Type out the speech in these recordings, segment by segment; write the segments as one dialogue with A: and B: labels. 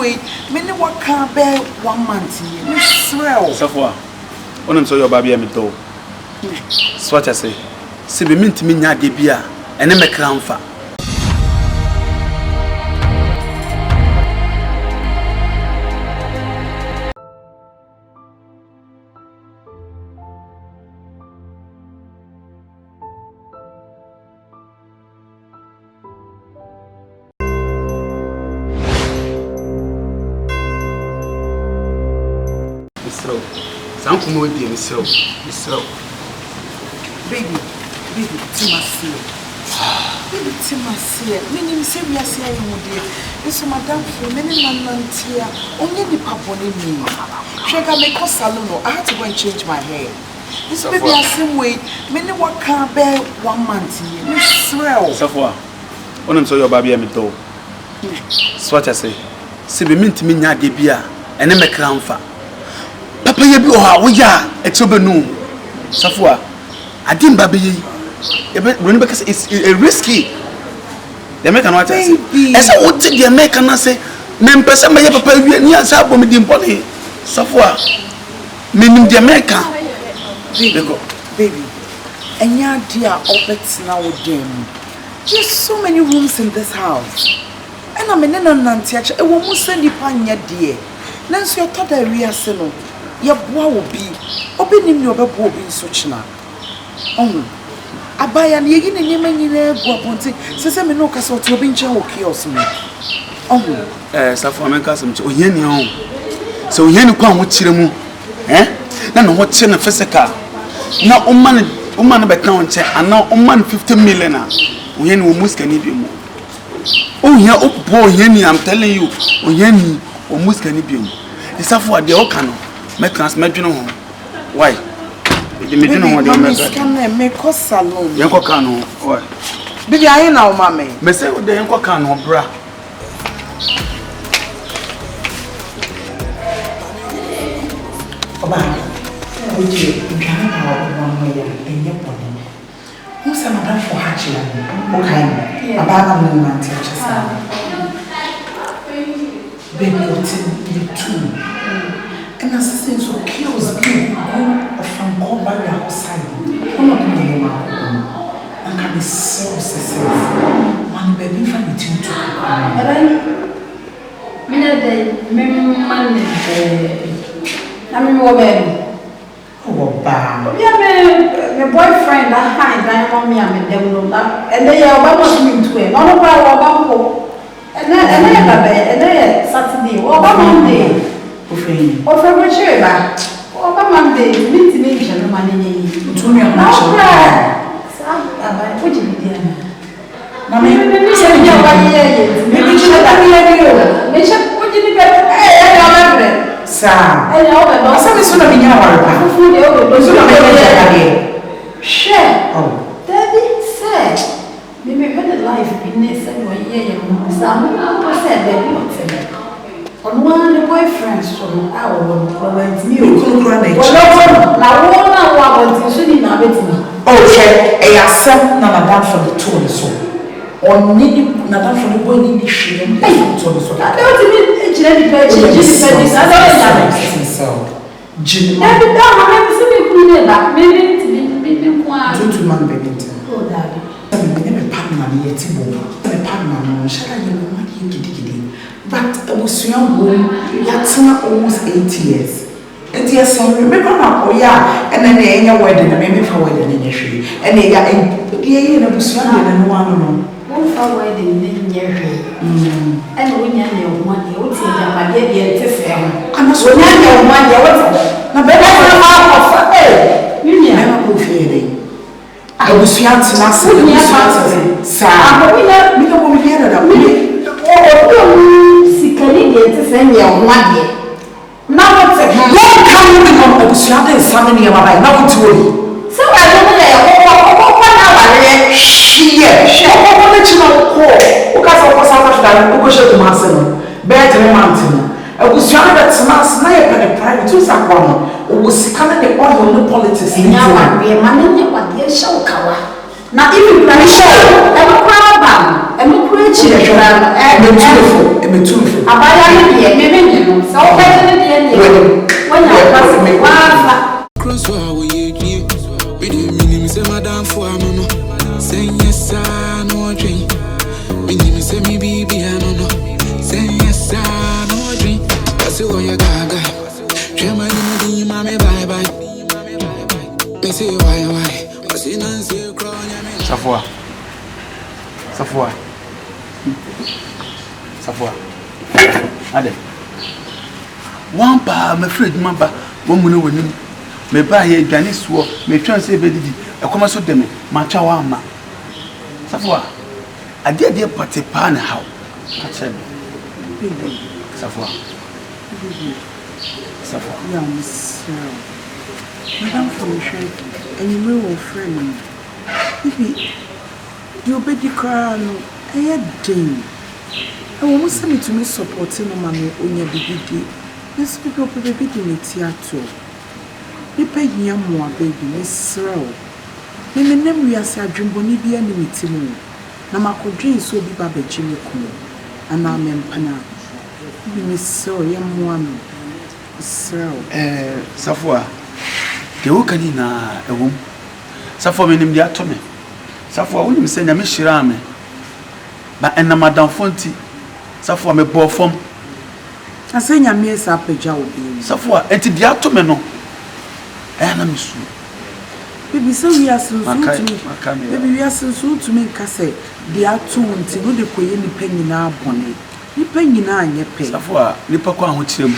A: way, many what can't bear 1 month. Miss Srel.
B: Safowah, on so your baby am do. So what I say. See be mean to me nya de bia, and me crown fa. Sankumo di misro.
A: Baby, Timasi. Baby Timasi. Many say we are saying dear. This madam for many nantia. Only the papa me. Shaka make us salon. I had to go and change my hair. This baby the same way. Many what can't bear 1 month. Miss Srel.
B: Safowah, on so your baby am do. So what I say. See be mean to me nya de bia, and me crown fa. Papa ye bi o ha wo ya etobenu Safowah adim ba be ye we no be say it's risky the make no say esa wo ti the make na say me mpese me ye papa wi ni asa bom di mpone Safowah me nim the make
A: baby enya dia obet na wo dem there's so many rooms in this house and I'm in nanti acha e wo mu send nipa nya de nanso yo to da wi ase no ya boa obi nim ni obebo obi nso china abaya na yegi ne nyema nyina boa ponte sese me no kasa oto obi nche wo kiosk me
B: Safowah men kasa mche ohani ho so ohani kwa ho chire mu na no ho che na physical na umman be kan che ana umman 50 million a ohani wo muska ni bi mu ohia opo ohani I'm telling you ohani wo muska ni bi mu Safowah de o kanu make us medwino ho why the medwino ho de
A: me ko salon
B: yenko kan ho why
A: baby ayi na o mama
B: me say o de yenko kan ho bra
A: oba o je ndana na o mama ya enye pone mo sa madam for Hajia o kai abana mo man ti chesa baby o ti the two and assistance so kills people from COBRA outside. One of them and can be so successful. Man, baby, from the two to oh, bad. Yeah, my boyfriend, that kind of me, I'm a devil, and they are about me to it. Not about and then Saturday, or Monday. O February ba o ba Monday meet me je no mane ni to me na sa aba o je bi dia na me se nya ba ye me bi je da ye bi o me che o je ni ka ya ba bre sa o ba sa me so na bi nya wa ba fu de o so na me ye da ye share daddy said me had a life in this and what ye mo sa mo na said that you said on one the boyfriends from our went me o kura na na wa want so ni na beti oh che e asem na madam for the two so on ni madam for the boy ni hwe ni to so that don't mean ejira di pa ejira di sa da ya so jini ma da ma me se me ku ne ba me me kwa to man be me oh daddy me partner me yeti bo me partner no shara ye mo ma gidi but was young yatsina almost 8 years. And yes, I remember now, oh yeah, and then they ain't wedding, and maybe for wedding in your tree. And they are in a bush and one for wedding in your tree. And when you know money, what's in my dear to I'm not so young money, what's now better for a you never go feeling. I was young to myself, sir. We don't hear that we. Canadian to send me on 1 year. Now what's it? What can you do? I was not in something near my now to you. So I don't know. She, what did you know? Because of what's after that, who goes to Marcel, better mountain. I was young at Samas, Naya, and a private to Sakwan, who was coming the oil on the politics in Yaman, be a man in your dear show cover. Now even plan show, I'm a crowd band, I'm a preacher, I'm too. Abaya here, maybe you know, so better than when I pass me one.
C: Cross we didn't mean say madam for a mama. Say yes, I no drink. We didn't say me baby, I no. Say yes, I no drink. I say what you gaga. Try my name, mommy, bye bye. Me say why? What's in and say crown.
B: Safowah. Ade. One pa me afraid mamba, one mu no wanim. Me ba here dwane so, me twan say be didi. E koma so de me, ma twa wa ama. Safowah. Ade party pa na how. Ka che me. Safowah.
D: Yeah, Miss Madam Fauzy, and you will friend. Baby, you be the crown. I had day. I want me to me supporting my mommy on your baby. Let's pick up a baby in the theatre. You pay me more, baby, Miss Row. Then the name we are saying, Jumboni be an imitating. Now, my country is so be Babby Jimmy Cool, and I'm in Pana. Miss Row, young one.
B: Safowah. The work na a womb. Safowah meaning the atomy. Safowah wouldn't say a mishirame. But and Madame Fonti. Safowah me bore form.
D: I say, your meals up a job.
B: Safowah, and the atomy no. And I'm sure.
D: Baby, so we are so to me. Baby, we are so to me. Casse, they are two and to go the queen penny now, bonnet. You penny now, and you pay.
B: Safowah, Nipa kwa with him.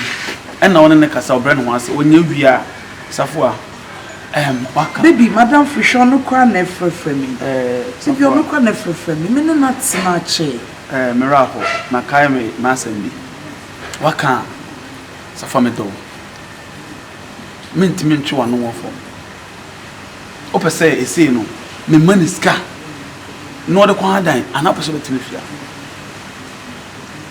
B: And now, on the castle brand once when you be a Safowah.
D: Baby, Madame Fisher, no crown never for me. If you're no crown never for me, men not smart.
B: Miracle, Macaime, Massenby. What can Safowah me do? Mint to one more form. Opa say, a say no, me money scar. No the quandine, and opposite to me.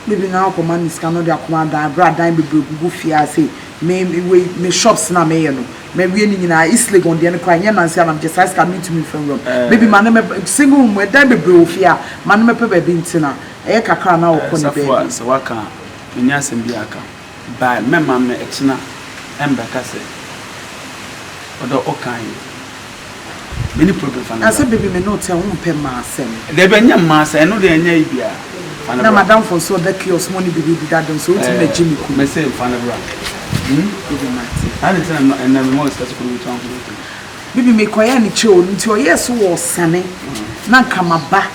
D: Baby, now command is cannot their commander, brad dime be goofy. I say, me shops na me no. Maybe in our East Leg on the end crying, and I'm just asking me to me from room. Baby, my name single where dime be brofia, man, me pebe bintina, a cacra now upon the baby.
B: So what can Minas and Biaka by Mamma Exna and Bacase or the Okai. Many problems. I
D: said, baby, me not tell one pen mass.
B: They be young mass, I know they are near.
D: Now, Madame for so that kiosk money be that don't so to make Jimmy could
B: say, Fanabra. I didn't know more special return.
D: Baby, make quite any chill into a yes was sunny. Now come a back.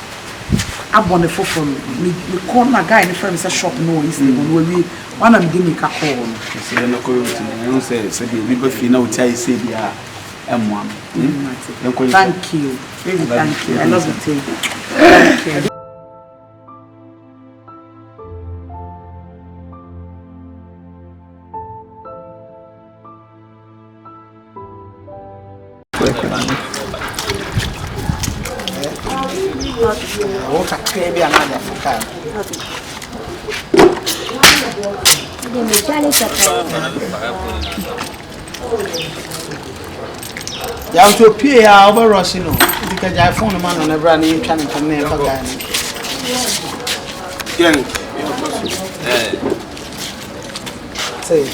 D: I want a phone from me. We call my guy in the firm shop noise. Will be one of them make a call. I don't say, people feel no tie, say, yeah. M1. Thank you. Thank you. I love it. Thank you.
E: You have to pay over Rossino because I found a man on a brand new channel from there. Say,